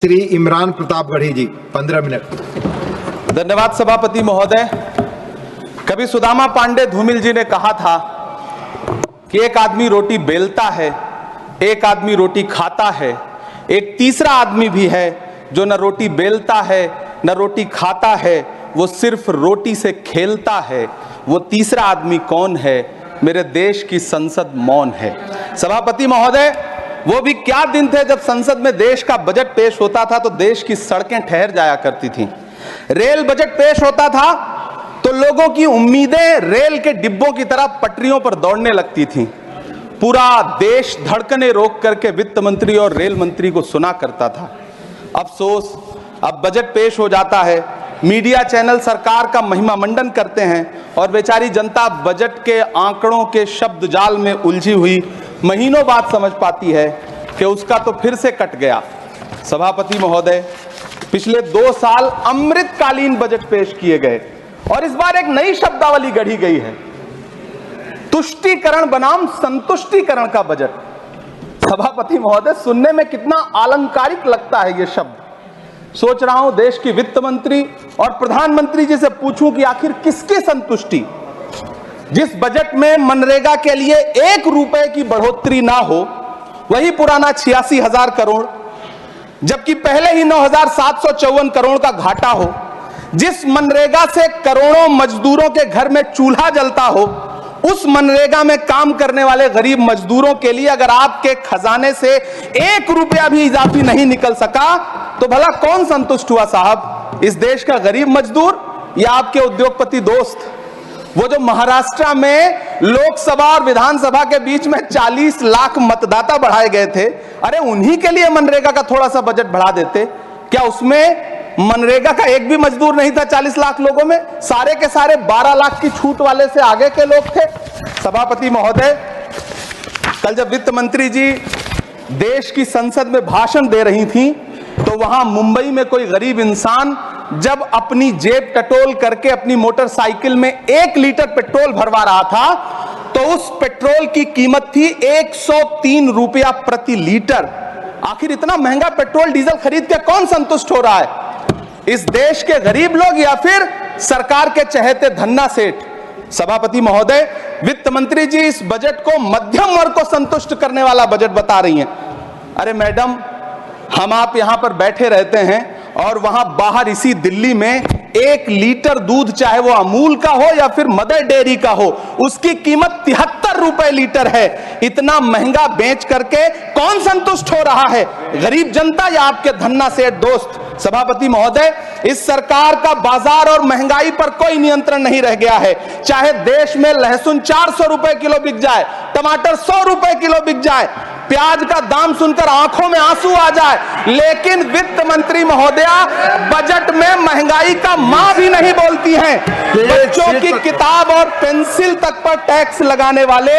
श्री इमरान प्रतापगढ़ी जी 15 minute. धन्यवाद सभापति महोदय। कभी सुदामा पांडे धूमिल जी ने कहा था कि एक आदमी रोटी बेलता है, एक आदमी रोटी खाता है, एक तीसरा आदमी भी है जो न रोटी बेलता है न रोटी खाता है, वो सिर्फ रोटी से खेलता है। वो तीसरा आदमी कौन है? मेरे देश की संसद मौन है। सभापति महोदय, वो भी क्या दिन थे जब संसद में देश का बजट पेश होता था तो देश की सड़कें ठहर जाया करती थीं। रेल बजट पेश होता था तो लोगों की उम्मीदें रेल के डिब्बों की तरह पटरियों पर दौड़ने लगती थीं। पूरा देश धड़कने रोक करके वित्त मंत्री और रेल मंत्री को सुना करता था। अफसोस, अब बजट पेश हो जाता है, मीडिया चैनल सरकार का महिमा मंडन करते हैं और बेचारी जनता बजट के आंकड़ों के शब्द जाल में उलझी हुई महीनों बाद समझ पाती है कि उसका तो फिर से कट गया। सभापति महोदय, पिछले 2 साल अमृतकालीन बजट पेश किए गए और इस बार एक नई शब्दावली गढ़ी गई है, तुष्टीकरण बनाम संतुष्टीकरण का बजट। सभापति महोदय, सुनने में कितना अलंकारिक लगता है ये शब्द। सोच रहा हूं देश की वित्त मंत्री और प्रधानमंत्री जी से पूछूं कि आखिर किसकी संतुष्टि? जिस बजट में मनरेगा के लिए 1 रुपए की बढ़ोतरी ना हो, वही पुराना 86,000 करोड़, जबकि पहले ही 9,754 करोड़ का घाटा हो, जिस मनरेगा से करोड़ों मजदूरों के घर में चूल्हा जलता हो, उस मनरेगा में काम करने वाले गरीब मजदूरों के लिए अगर आपके खजाने से 1 रुपया भी इजाफी नहीं निकल सका तो भला कौन संतुष्ट हुआ साहब? इस देश का गरीब मजदूर या आपके उद्योगपति दोस्त? वो जो महाराष्ट्र में लोकसभा और विधानसभा के बीच में 40 लाख मतदाता बढ़ाए गए थे, अरे उन्हीं के लिए मनरेगा का थोड़ा सा बजट बढ़ा देते। क्या उसमें मनरेगा का एक भी मजदूर नहीं था? 40 लाख लोगों में सारे के सारे 12 लाख की छूट वाले से आगे के लोग थे। सभापति महोदय, कल जब वित्त मंत्री जी देश की संसद में भाषण दे रही थी तो वहां मुंबई में कोई गरीब इंसान जब अपनी जेब टटोल करके अपनी मोटरसाइकिल में 1 लीटर पेट्रोल भरवा रहा था तो उस पेट्रोल की कीमत थी 103 रुपया प्रति लीटर। आखिर इतना महंगा पेट्रोल डीजल खरीद के कौन संतुष्ट हो रहा है? इस देश के गरीब लोग या फिर सरकार के चहेते धन्ना सेठ? सभापति महोदय, वित्त मंत्री जी इस बजट को मध्यम वर्ग को संतुष्ट करने वाला बजट बता रही हैं। अरे मैडम, हम आप यहां पर बैठे रहते हैं और वहां बाहर इसी दिल्ली में 1 लीटर दूध, चाहे वो अमूल का हो या फिर मदर डेयरी का हो, उसकी कीमत 73 रुपए लीटर है। इतना महंगा बेच करके कौन संतुष्ट हो रहा है? गरीब जनता या आपके धन्ना सेठ दोस्त? सभापति महोदय, इस सरकार का बाजार और महंगाई पर कोई नियंत्रण नहीं रह गया है। चाहे देश में लहसुन 400 रुपए किलो बिक जाए, टमाटर 100 रुपए किलो बिक जाए, प्याज का दाम सुनकर आंखों में आंसू आ जाए, लेकिन वित्त मंत्री महोदया बजट में महंगाई का मां भी नहीं बोलती हैं। बच्चों की किताब और पेंसिल तक पर टैक्स लगाने वाले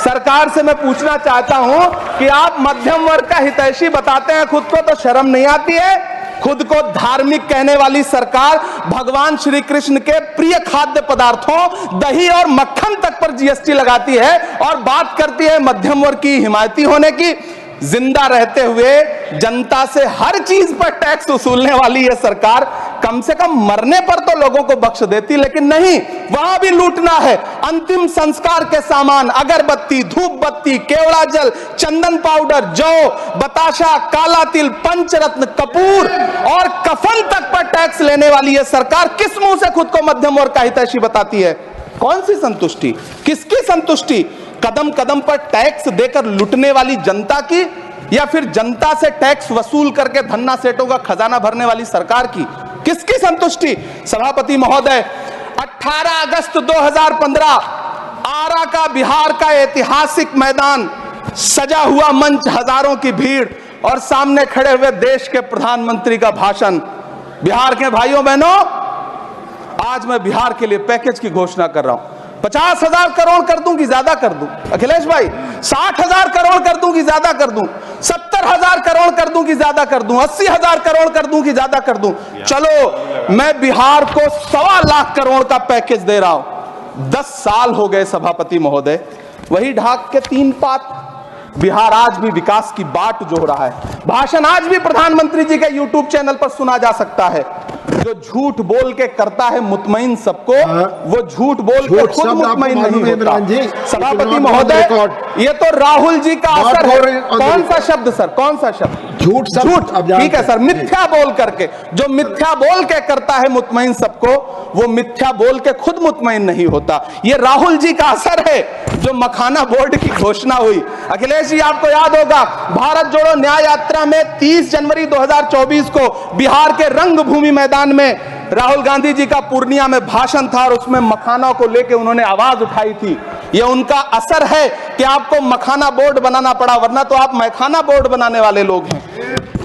सरकार से मैं पूछना चाहता हूं कि आप मध्यम वर्ग का हितैषी बताते हैं खुद को, तो शर्म नहीं आती है? खुद को धार्मिक कहने वाली सरकार भगवान श्री कृष्ण के प्रिय खाद्य पदार्थों दही और मक्खन तक पर जीएसटी लगाती है और बात करती है मध्यम वर्ग की हिमायती होने की। जिंदा रहते हुए जनता से हर चीज पर टैक्स वसूलने वाली यह सरकार कम से कम मरने पर तो लोगों को बख्श देती, लेकिन नहीं, वहां भी लूटना है। अंतिम संस्कार के सामान, अगरबत्ती, धूप बत्ती, केवड़ा जल, चंदन पाउडर, जौ, बताशा, काला तिल, पंचरत्न, कपूर और कफन तक पर टैक्स लेने वाली यह सरकार किस मुंह से खुद को मध्यम वर्ग का हितैषी बताती है? कौन सी संतुष्टि? किसकी संतुष्टि? कदम कदम पर टैक्स देकर लुटने वाली जनता की या फिर जनता से टैक्स वसूल करके धन्ना सेठों का खजाना भरने वाली सरकार की? किसकी संतुष्टि? सभापति महोदय, 18 अगस्त 2015 आरा का बिहार का ऐतिहासिक मैदान, सजा हुआ मंच, हजारों की भीड़ और सामने खड़े हुए देश के प्रधानमंत्री का भाषण। बिहार के भाइयों बहनों, आज मैं बिहार के लिए पैकेज की घोषणा कर रहा हूं। 50,000 करोड़ कर दूं कि ज्यादा कर दूं? अखिलेश भाई, 60,000 करोड़ कर दूं कि ज्यादा कर दूं? 70,000 करोड़ कर दूं कि ज्यादा कर दूं? 80,000 करोड़ कर दूं कि ज्यादा कर दूं? चलो, मैं बिहार को 1.25 लाख करोड़ का पैकेज दे रहा हूं। 10 साल हो गए सभापति महोदय, वही ढाक के 3 पात, बिहार आज भी विकास की बाट जोह रहा है। भाषण आज भी प्रधानमंत्री जी के यूट्यूब चैनल पर सुना जा सकता है। जो झूठ बोल के करता है मुतमईन सबको, वो झूठ बोल के खुद मुतमईन नहीं होता। सभापति महोदय, ये तो राहुल जी का असर है। कौन सा शब्द सर, कौन सा शब्द? झूठ। ठीक है सर, मिथ्या बोल करके, जो मिथ्या बोल के करता है मुतमईन सबको, वो मिथ्या बोल के खुद मुतमईन नहीं होता। ये राहुल जी का असर है। जो मखाना बोर्ड की घोषणा हुई, अखिलेश जी आपको याद होगा, भारत जोड़ो न्याय यात्रा में 30 जनवरी 2024 को बिहार के रंगभूमि मैदान में राहुल गांधी जी का पूर्णिया में भाषण था और उसमें मखाना को लेकर उन्होंने आवाज उठाई थी। यह उनका असर है कि आपको मखाना बोर्ड बनाना पड़ा, वरना तो आप मैखाना बोर्ड बनाने वाले लोग हैं।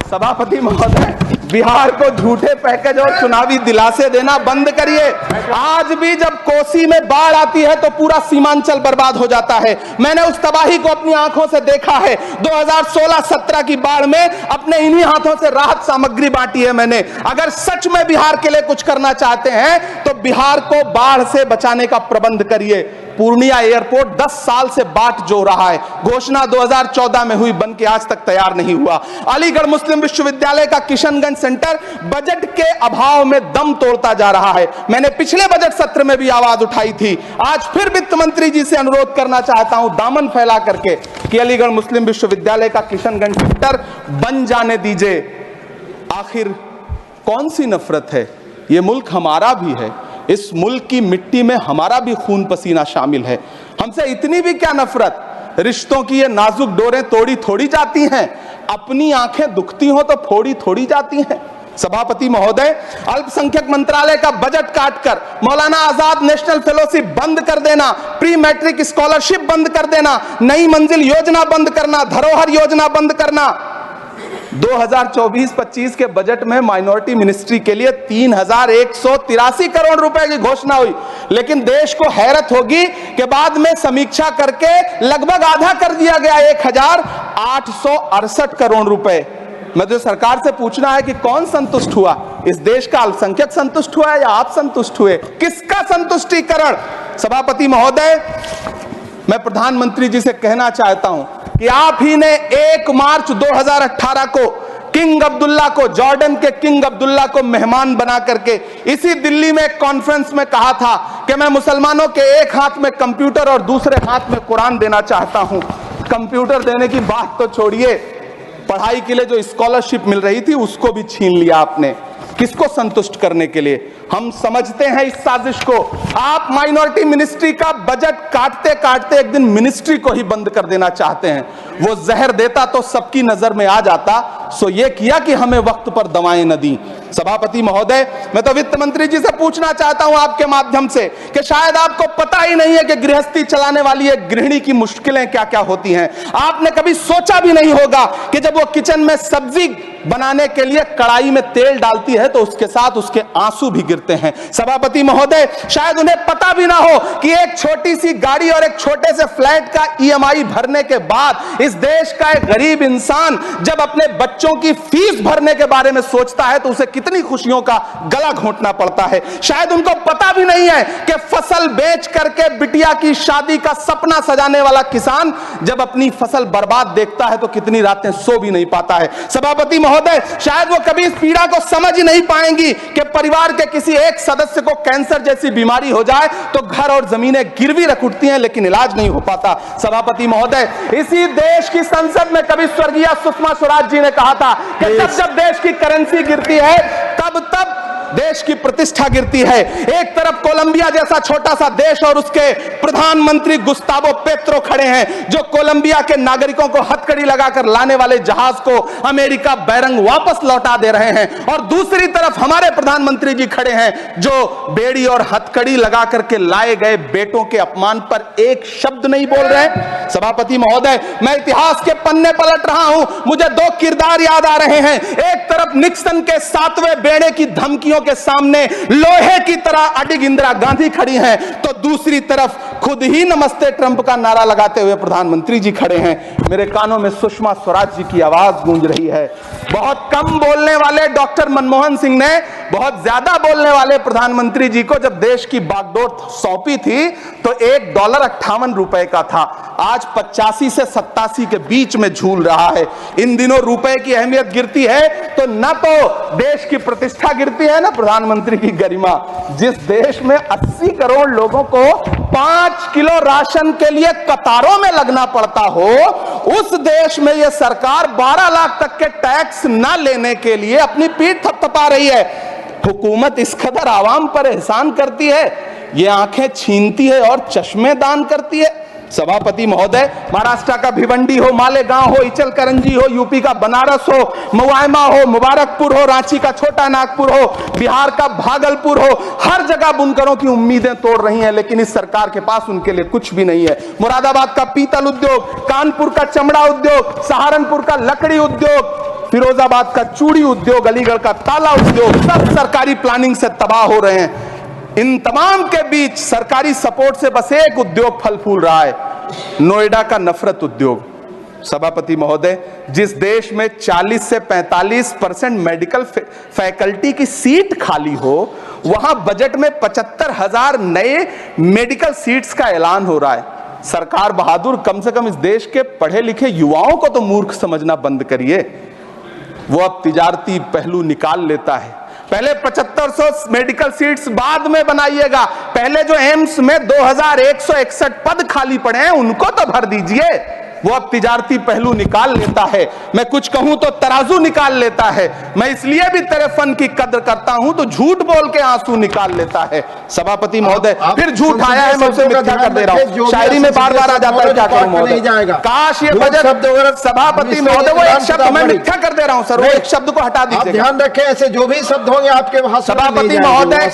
सभापति महोदय, बिहार को झूठे पैकेज और चुनावी दिलासे देना बंद करिए। आज भी जब कोसी में बाढ़ आती है तो पूरा सीमांचल बर्बाद हो जाता है। मैंने उस तबाही को अपनी आंखों से देखा है। 2016-17 की बाढ़ में अपने इन्हीं हाथों से राहत सामग्री बांटी है मैंने। अगर सच में बिहार के लिए कुछ करना चाहते हैं तो बिहार को बाढ़ से बचाने का प्रबंध करिए। पूर्णिया एयरपोर्ट 10 साल से बाट जो रहा है, घोषणा 2014 में हुई, बन के आज तक तैयार नहीं हुआ। अलीगढ़ मुस्लिम विश्वविद्यालय का किशनगंज सेंटर बजट के अभाव में दम तोड़ता जा रहा है। मैंने पिछले बजट सत्र में भी आवाज उठाई थी। आज फिर वित्त मंत्री जी से अनुरोध करना चाहता हूं, दामन फैला करके, कि अलीगढ़ मुस्लिम विश्वविद्यालय का किशनगंज सेंटर बन जाने दीजिए। आखिर कौन सी नफरत है? यह मुल्क हमारा भी है। इस मुल्क की मिट्टी में हमारा भी खून पसीना शामिल है। हमसे इतनी भी क्या नफरत? रिश्तों की ये नाजुक डोरें तोड़ी थोड़ी जाती हैं। अपनी आंखें दुखती हो तो फोड़ी थोड़ी जाती हैं। सभापति महोदय, अल्पसंख्यक मंत्रालय का बजट काटकर मौलाना आजाद नेशनल फेलोशिप बंद कर देना, प्री मैट्रिक स्कॉलरशिप बंद कर देना, नई मंजिल योजना बंद करना, धरोहर योजना बंद करना। 2024-25 के बजट में माइनॉरिटी मिनिस्ट्री के लिए 3183 करोड़ रुपए की घोषणा हुई, लेकिन देश को हैरत होगी कि बाद में समीक्षा करके लगभग आधा कर दिया गया, 1868 करोड़ रुपए। मुझे सरकार से पूछना है कि कौन संतुष्ट हुआ? इस देश का अल्पसंख्यक संतुष्ट हुआ या आप संतुष्ट हुए? किसका संतुष्टिकरण? सभापति महोदय, मैं प्रधानमंत्री जी से कहना चाहता हूं कि आप ही ने 1 मार्च 2018 को किंग अब्दुल्ला को, जॉर्डन के किंग अब्दुल्ला को मेहमान बना करके इसी दिल्ली में एक कॉन्फ्रेंस में कहा था कि मैं मुसलमानों के एक हाथ में कंप्यूटर और दूसरे हाथ में कुरान देना चाहता हूं। कंप्यूटर देने की बात तो छोड़िए, पढ़ाई के लिए जो स्कॉलरशिप मिल रही थी उसको भी छीन लिया आपने। किसको संतुष्ट करने के लिए? हम समझते हैं इस साजिश को। आप माइनॉरिटी मिनिस्ट्री का बजट काटते काटते एक दिन मिनिस्ट्री को ही बंद कर देना चाहते हैं। वो जहर देता तो सबकी नजर में आ जाता, सो ये किया कि हमें वक्त पर दवाएं न दी। सभापति महोदय, मैं तो वित्त मंत्री जी से पूछना चाहता हूं आपके माध्यम से कि शायद आपको पता ही नहीं है कि गृहस्थी चलाने वाली एक गृहिणी की मुश्किलें क्या क्या होती हैं। आपने कभी सोचा भी नहीं होगा कि जब वो किचन में सब्जी बनाने के लिए कढ़ाई में तेल डालती है तो उसके साथ उसके आंसू भी गिरते हैं। सभापति महोदय, शायद उन्हें पता भी ना हो कि एक छोटी सी गाड़ी और एक छोटे से फ्लैट का EMI भरने के बाद इस देश का एक गरीब इंसान जब अपने बच्चों की फीस भरने के बारे में सोचता है तो उसे कितनी खुशियों का गला घोंटना पड़ता है। शायद उनको पता भी नहीं है कि फसल बेच करके बिटिया की शादी का सपना सजाने वाला किसान जब अपनी फसल बर्बाद देखता है तो कितनी रातें सो भी नहीं पाता है। सभापति महोदय, शायद वो कभी इस पीड़ा को समझ ही नहीं पाएंगी कि परिवार के किसी एक सदस्य को कैंसर जैसी बीमारी हो जाए तो घर और जमीनें गिरवी रख उठती हैं लेकिन इलाज नहीं हो पाता। सभापति महोदय, इसी देश की संसद में कभी स्वर्गीय सुषमा स्वराज जी ने कहा था कि जब देश की करेंसी गिरती है तब देश की प्रतिष्ठा गिरती है। एक तरफ कोलंबिया जैसा छोटा सा देश और उसके प्रधानमंत्री गुस्तावो पेत्रो खड़े हैं जो कोलंबिया के नागरिकों को हथकड़ी लगाकर लाने वाले जहाज को अमेरिका बैरंग वापस लौटा दे रहे हैं, और दूसरी तरफ हमारे प्रधानमंत्री जी खड़े हैं जो बेड़ी और हथकड़ी लगा करके लाए गए बेटों के अपमान पर एक शब्द नहीं बोल रहे। सभापति महोदय, मैं इतिहास के पन्ने पलट रहा हूं, मुझे 2 किरदार याद आ रहे हैं। एक तरफ निक्सन के 7वें बेड़े की धमकियों के सामने लोहे की तरह अडिग इंदिरा गांधी खड़ी हैं, तो दूसरी तरफ खुद ही नमस्ते ट्रंप का नारा लगाते हुए प्रधानमंत्री जी खड़े हैं। मेरे कानों में सुषमा स्वराज जी की आवाज गूंज रही है। बहुत कम बोलने वाले डॉक्टर मनमोहन सिंह ने बहुत ज्यादा बोलने वाले प्रधानमंत्री जी को जब देश की बागडोर सौंपी थी तो $1.58 का था, आज 85 से 87 के बीच में झूल रहा है। इन दिनों रुपए की अहमियत गिरती है तो न तो देश की प्रतिष्ठा गिरती है ना प्रधानमंत्री की गरिमा। जिस देश में 80 करोड़ लोगों को 5 किलो राशन के लिए कतारों में लगना पड़ता हो, उस देश में यह सरकार 12 लाख तक के टैक्स न लेने के लिए अपनी पीठ थपथपा रही है। हुकूमत इस कदर आवाम पर एहसान करती है, ये आंखें छीनती है और चश्मे दान करती है। सभापति महोदय, महाराष्ट्र का भिवंडी हो, मालेगांव हो, इचलकरंजी हो, यूपी का बनारस हो, मुआयमा हो, मुबारकपुर हो, रांची का छोटा नागपुर हो, बिहार का भागलपुर हो, हर जगह बुनकरों की उम्मीदें तोड़ रही हैं, लेकिन इस सरकार के पास उनके लिए कुछ भी नहीं है। मुरादाबाद का पीतल उद्योग, कानपुर का चमड़ा उद्योग, सहारनपुर का लकड़ी उद्योग, फिरोजाबाद का चूड़ी उद्योग, अलीगढ़ का ताला उद्योग, सब सरकारी प्लानिंग से तबाह हो रहे हैं। इन तमाम के बीच सरकारी सपोर्ट से बस एक उद्योग फल फूल रहा है, नोएडा का नफरत उद्योग। सभापति महोदय, जिस देश में 40 से 45% मेडिकल फैकल्टी की सीट खाली हो, वहां बजट में 75,000 नए मेडिकल सीट्स का ऐलान हो रहा है। सरकार बहादुर, कम से कम इस देश के पढ़े लिखे युवाओं को तो मूर्ख समझना बंद करिए। वो अब तिजारती पहलू निकाल लेता है। पहले 7500 मेडिकल सीट्स बाद में बनाइएगा, पहले जो एम्स में 2161 पद खाली पड़े हैं उनको तो भर दीजिए। वो अब तिजारती पहलू निकाल लेता है। मैं कुछ कहूं तो तराजू निकाल लेता है। मैं इसलिए भी तेरे फन की कद्र करता हूं तो झूठ बोल के आंसू निकाल लेता है। सभापति महोदय, फिर झूठ आया है, मैं उसे मिथ्या कर दे रहा हूं। शायरी में बार बार आ जाता है, क्या करूं महोदय। काश ये बजट, सभापति महोदय, वो एक शब्द मैं मिथ्या कर दे रहा हूं सर, वो एक शब्द को हटा दीजिए। ध्यान रखें, ऐसे जो भी शब्द होंगे आपके भाषण में सभापति महोदय,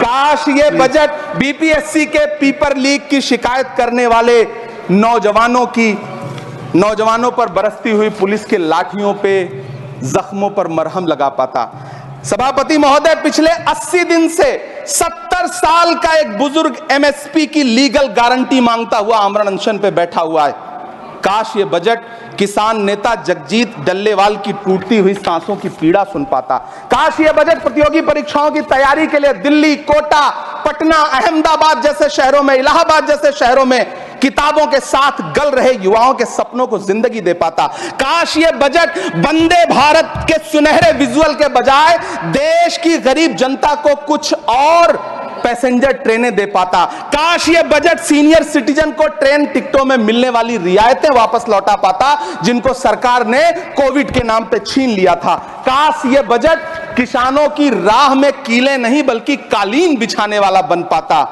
काश ये बजट बीपीएससी के पेपर लीक की शिकायत करने वाले नौजवानों पर बरसती हुई पुलिस के लाठियों पे, जख्मों पर मरहम लगा पाता। सभापति महोदय, पिछले 80 दिन से 70 साल का एक बुजुर्ग एमएसपी की लीगल गारंटी मांगता हुआ आमरण अनशन पे बैठा हुआ है। काश ये बजट किसान नेता जगजीत डल्लेवाल की टूटती हुई सांसों की पीड़ा सुन पाता। काश ये बजट प्रतियोगी परीक्षाओं की तैयारी के लिए दिल्ली, कोटा, पटना, अहमदाबाद जैसे शहरों में, इलाहाबाद जैसे शहरों में किताबों के साथ गल रहे युवाओं के सपनों को जिंदगी दे पाता। काश ये बजट वंदे भारत के सुनहरे विजुअल के बजाय देश की गरीब जनता को कुछ और पैसेंजर ट्रेनें दे पाता। काश ये बजट सीनियर सिटीजन को ट्रेन टिकटों में मिलने वाली रियायतें वापस लौटा पाता जिनको सरकार ने कोविड के नाम पे छीन लिया था। काश ये बजट किसानों की राह में कीले नहीं बल्कि कालीन बिछाने वाला बन पाता।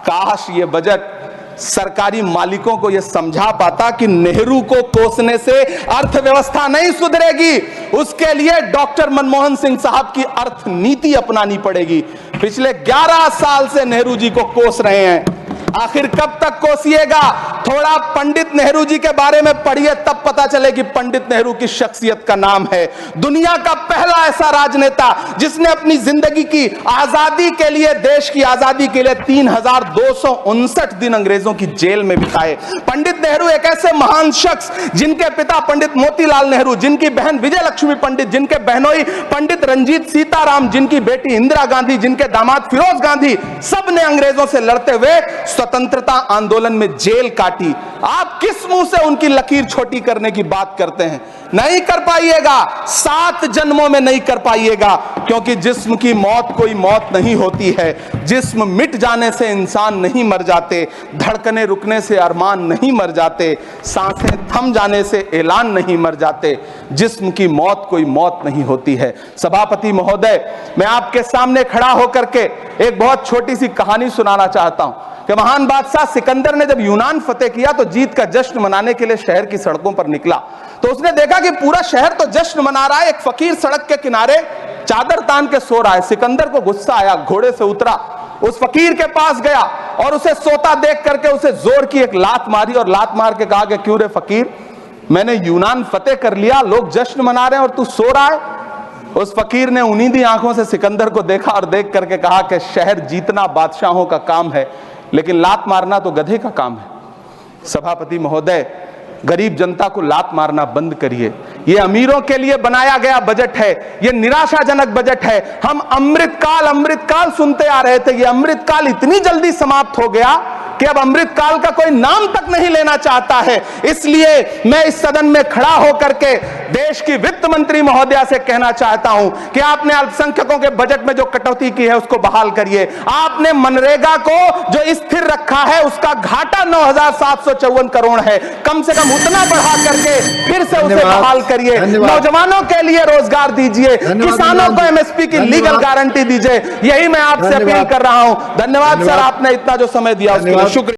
काश ये बजट सरकारी मालिकों को यह समझा पाता कि नेहरू को कोसने से अर्थव्यवस्था नहीं सुधरेगी, उसके लिए डॉक्टर मनमोहन सिंह साहब की अर्थ नीति अपनानी पड़ेगी। पिछले 11 साल से नेहरू जी को कोस रहे हैं, आखिर कब तक कोसिएगा? थोड़ा पंडित नेहरू जी के बारे में पढ़िए, तब पता चले कि पंडित नेहरू की शख्सियत का नाम है। दुनिया का पहला ऐसा राजनेता जिसने अपनी जिंदगी की आजादी के लिए, देश की आजादी के लिए 3259 दिन अंग्रेजों की जेल में बिताए। पंडित नेहरू एक ऐसे महान शख्स जिनके पिता पंडित मोतीलाल नेहरू, जिनकी बहन विजय लक्ष्मी पंडित, जिनके बहनोई पंडित रंजीत सीताराम, जिनकी बेटी इंदिरा गांधी, जिनके दामाद फिरोज गांधी, सब ने अंग्रेजों से लड़ते हुए स्वतंत्रता आंदोलन में जेल काटी। आप किस मुंह से उनकी लकीर छोटी करने की बात करते हैं? नहीं कर पाइएगा, 7 जन्मों में नहीं कर पाइएगा, क्योंकि जिस्म की मौत कोई मौत नहीं होती है। जिस्म मिट जाने से इंसान नहीं मर जाते, धड़कने रुकने से अरमान नहीं मर जाते, सांसें थम जाने से ऐलान नहीं मर जाते। जिस्म की मौत कोई मौत नहीं होती है। सभापति महोदय, मैं आपके सामने खड़ा होकर के एक बहुत छोटी सी कहानी सुनाना चाहता हूं कि महान बादशाह सिकंदर ने जब यूनान फतेह किया तो जीत का जश्न मनाने के लिए शहर की सड़कों पर निकला, तो उसने देखा कि पूरा शहर तो जश्न मना रहा है, एक फकीर सड़क के किनारे चादर तान के सो रहा है। सिकंदर को गुस्सा आया, घोड़े से उतरा, उस फकीर के पास गया और उसे सोता देख करके उसे जोर की एक लात मारी और लात मार के कहा कि क्यों रे फकीर, मैंने यूनान फतेह कर लिया, लोग जश्न मना रहे हैं और तू सो रहा है। उस फकीर ने उन्नीदी आंखों से सिकंदर को देखा और देख करके कहा कि शहर जीतना बादशाहों का काम है, लेकिन लात मारना तो गधे का काम है। सभापति महोदय, गरीब जनता को लात मारना बंद करिए। ये अमीरों के लिए बनाया गया बजट है, ये निराशाजनक बजट है। हम अमृतकाल सुनते आ रहे थे, ये अमृतकाल इतनी जल्दी समाप्त हो गया कि अब अमृतकाल का कोई नाम तक नहीं लेना चाहता है। इसलिए मैं इस सदन में खड़ा होकर के देश की वित्त मंत्री महोदया से कहना चाहता हूं कि आपने अल्पसंख्यकों के बजट में जो कटौती की है उसको बहाल करिए। आपने मनरेगा को जो स्थिर रखा है उसका घाटा 9,754 करोड़ है, कम से कम उतना बढ़ा करके फिर से उसे बहाल करिए। नौजवानों के लिए रोजगार दीजिए, किसानों को एमएसपी की लीगल गारंटी दीजिए। यही मैं आपसे अपील कर रहा हूं। धन्यवाद सर, आपने इतना जो समय दिया उसके लिए शुक्रिया।